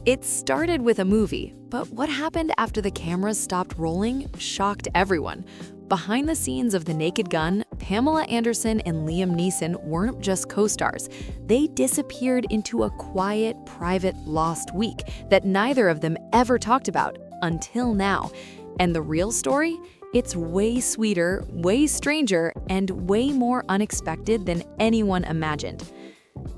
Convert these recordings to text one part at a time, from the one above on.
It started with a movie, but what happened after the cameras stopped rolling shocked everyone. Behind the scenes of The Naked Gun, Pamela Anderson and Liam Neeson weren't just co-stars. They disappeared into a quiet, private, lost week that neither of them ever talked about, until now. And the real story? It's way sweeter, way stranger, and way more unexpected than anyone imagined.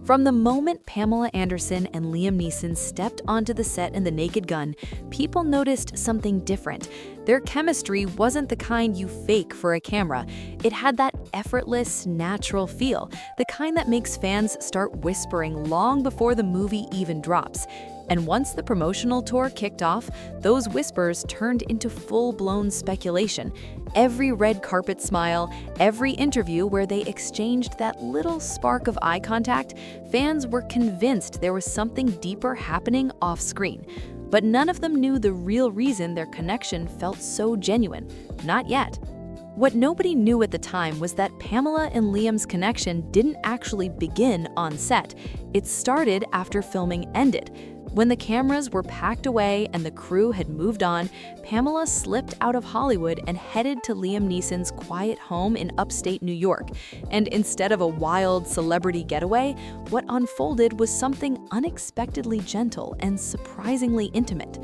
From the moment Pamela Anderson and Liam Neeson stepped onto the set in The Naked Gun, people noticed something different. Their chemistry wasn't the kind you fake for a camera. It had that effortless, natural feel, the kind that makes fans start whispering long before the movie even drops. And once the promotional tour kicked off, those whispers turned into full-blown speculation. Every red carpet smile, every interview where they exchanged that little spark of eye contact, fans were convinced there was something deeper happening off-screen. But none of them knew the real reason their connection felt so genuine. Not yet. What nobody knew at the time was that Pamela and Liam's connection didn't actually begin on set. It started after filming ended. When the cameras were packed away and the crew had moved on, Pamela slipped out of Hollywood and headed to Liam Neeson's quiet home in upstate New York. And instead of a wild celebrity getaway, what unfolded was something unexpectedly gentle and surprisingly intimate.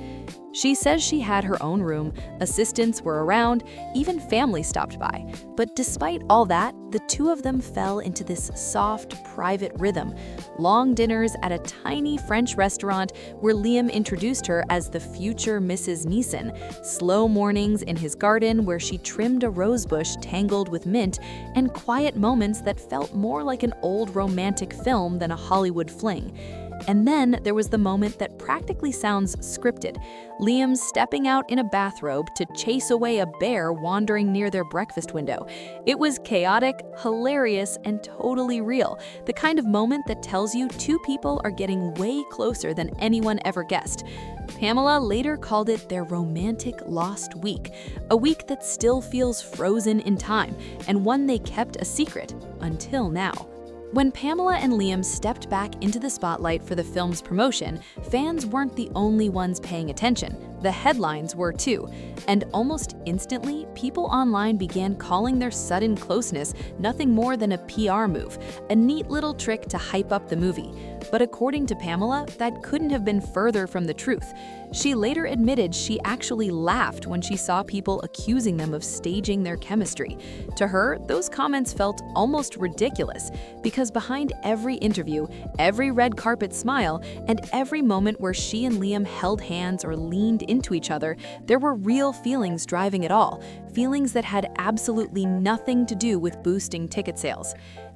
She says she had her own room, assistants were around, even family stopped by. But despite all that, the two of them fell into this soft, private rhythm. Long dinners at a tiny French restaurant where Liam introduced her as the future Mrs. Neeson, slow mornings in his garden where she trimmed a rosebush tangled with mint, and quiet moments that felt more like an old romantic film than a Hollywood fling. And then there was the moment that practically sounds scripted. Liam stepping out in a bathrobe to chase away a bear wandering near their breakfast window. It was chaotic, hilarious, and totally real. The kind of moment that tells you two people are getting way closer than anyone ever guessed. Pamela later called it their romantic lost week, a week that still feels frozen in time, and one they kept a secret until now. When Pamela and Liam stepped back into the spotlight for the film's promotion, fans weren't the only ones paying attention. The headlines were too. And almost instantly, people online began calling their sudden closeness nothing more than a PR move, a neat little trick to hype up the movie. But according to Pamela, that couldn't have been further from the truth. She later admitted she actually laughed when she saw people accusing them of staging their chemistry. To her, those comments felt almost ridiculous, because behind every interview, every red carpet smile, and every moment where she and Liam held hands or leaned into each other, there were real feelings driving it all, feelings that had absolutely nothing to do with boosting ticket sales.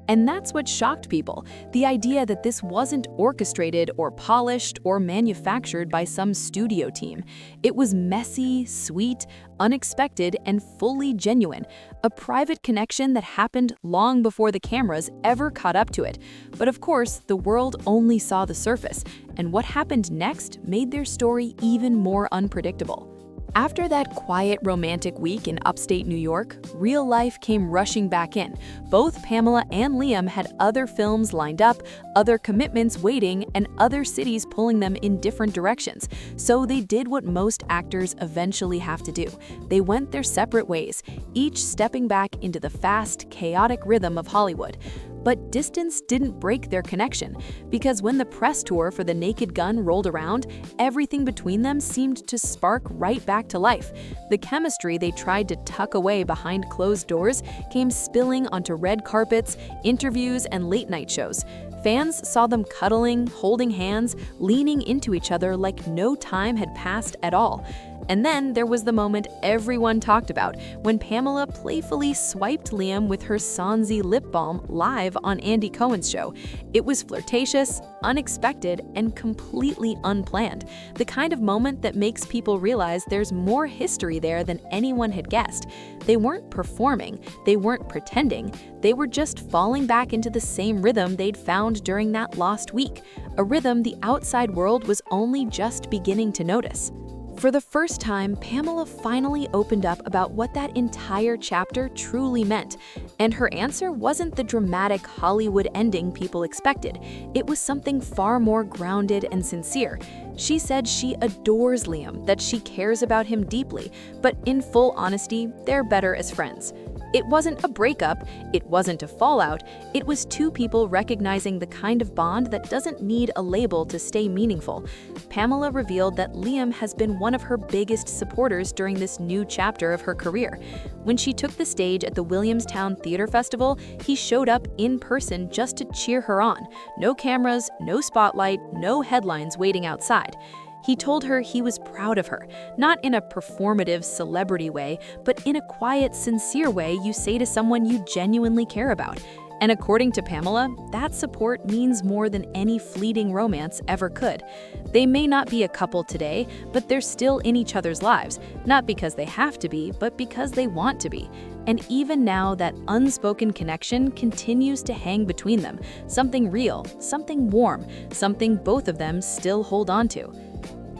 And that's what shocked people, the idea that this wasn't orchestrated or polished or manufactured by some studio team. It was messy, sweet, unexpected, and fully genuine, a private connection that happened long before the cameras ever caught up to it. But of course, the world only saw the surface, and what happened next made their story even more unpredictable. After that quiet romantic week in upstate New York, real life came rushing back in. Both Pamela and Liam had other films lined up, other commitments waiting, and other cities pulling them in different directions. So they did what most actors eventually have to do. They went their separate ways, each stepping back into the fast, chaotic rhythm of Hollywood. But distance didn't break their connection, because when the press tour for The Naked Gun rolled around, everything between them seemed to spark right back to life. The chemistry they tried to tuck away behind closed doors came spilling onto red carpets, interviews, and late-night shows. Fans saw them cuddling, holding hands, leaning into each other like no time had passed at all. And then there was the moment everyone talked about, when Pamela playfully swiped Liam with her Sansi lip balm live on Andy Cohen's show. It was flirtatious, unexpected, and completely unplanned. The kind of moment that makes people realize there's more history there than anyone had guessed. They weren't performing, they weren't pretending, they were just falling back into the same rhythm they'd found during that lost week, a rhythm the outside world was only just beginning to notice. For the first time, Pamela finally opened up about what that entire chapter truly meant, and her answer wasn't the dramatic Hollywood ending people expected. It was something far more grounded and sincere. She said she adores Liam, that she cares about him deeply, but in full honesty, they're better as friends. It wasn't a breakup, it wasn't a fallout, it was two people recognizing the kind of bond that doesn't need a label to stay meaningful. Pamela revealed that Liam has been one of her biggest supporters during this new chapter of her career. When she took the stage at the Williamstown Theater Festival, he showed up in person just to cheer her on. No cameras, no spotlight, no headlines waiting outside. He told her he was proud of her, not in a performative celebrity way, but in a quiet, sincere way you say to someone you genuinely care about. And according to Pamela, that support means more than any fleeting romance ever could. They may not be a couple today, but they're still in each other's lives, not because they have to be, but because they want to be. And even now, that unspoken connection continues to hang between them, something real, something warm, something both of them still hold on to.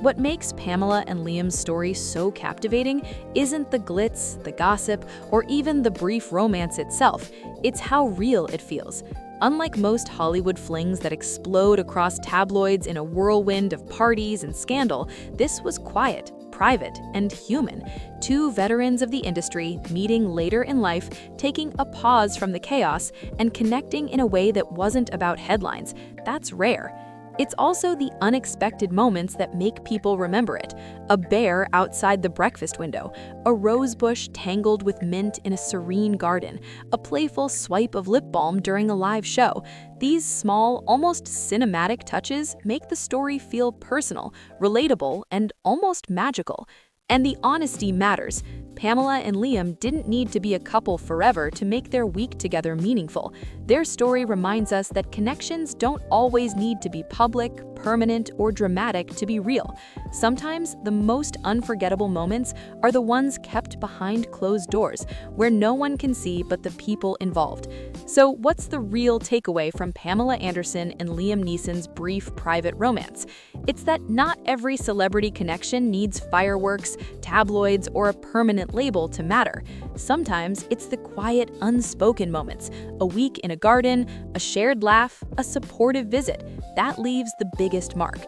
What makes Pamela and Liam's story so captivating isn't the glitz, the gossip, or even the brief romance itself. It's how real it feels. Unlike most Hollywood flings that explode across tabloids in a whirlwind of parties and scandal, this was quiet, private, and human. Two veterans of the industry meeting later in life, taking a pause from the chaos, and connecting in a way that wasn't about headlines. That's rare. It's also the unexpected moments that make people remember it. A bear outside the breakfast window, a rose bush tangled with mint in a serene garden, a playful swipe of lip balm during a live show. These small, almost cinematic touches make the story feel personal, relatable, and almost magical. And the honesty matters. Pamela and Liam didn't need to be a couple forever to make their week together meaningful. Their story reminds us that connections don't always need to be public, permanent, or dramatic to be real. Sometimes the most unforgettable moments are the ones kept behind closed doors, where no one can see but the people involved. So what's the real takeaway from Pamela Anderson and Liam Neeson's brief private romance? It's that not every celebrity connection needs fireworks, tabloids, or a permanent label to matter. Sometimes it's the quiet, unspoken moments, a week in a garden, a shared laugh, a supportive visit, that leaves the biggest mark.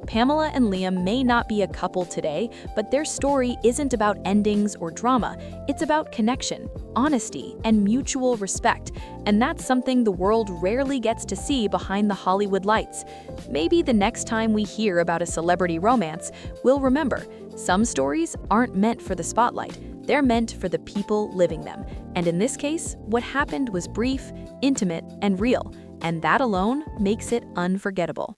Pamela and Liam may not be a couple today, but their story isn't about endings or drama. It's about connection, honesty, and mutual respect. And that's something the world rarely gets to see behind the Hollywood lights. Maybe the next time we hear about a celebrity romance, we'll remember, some stories aren't meant for the spotlight. They're meant for the people living them. And in this case, what happened was brief, intimate, and real. And that alone makes it unforgettable.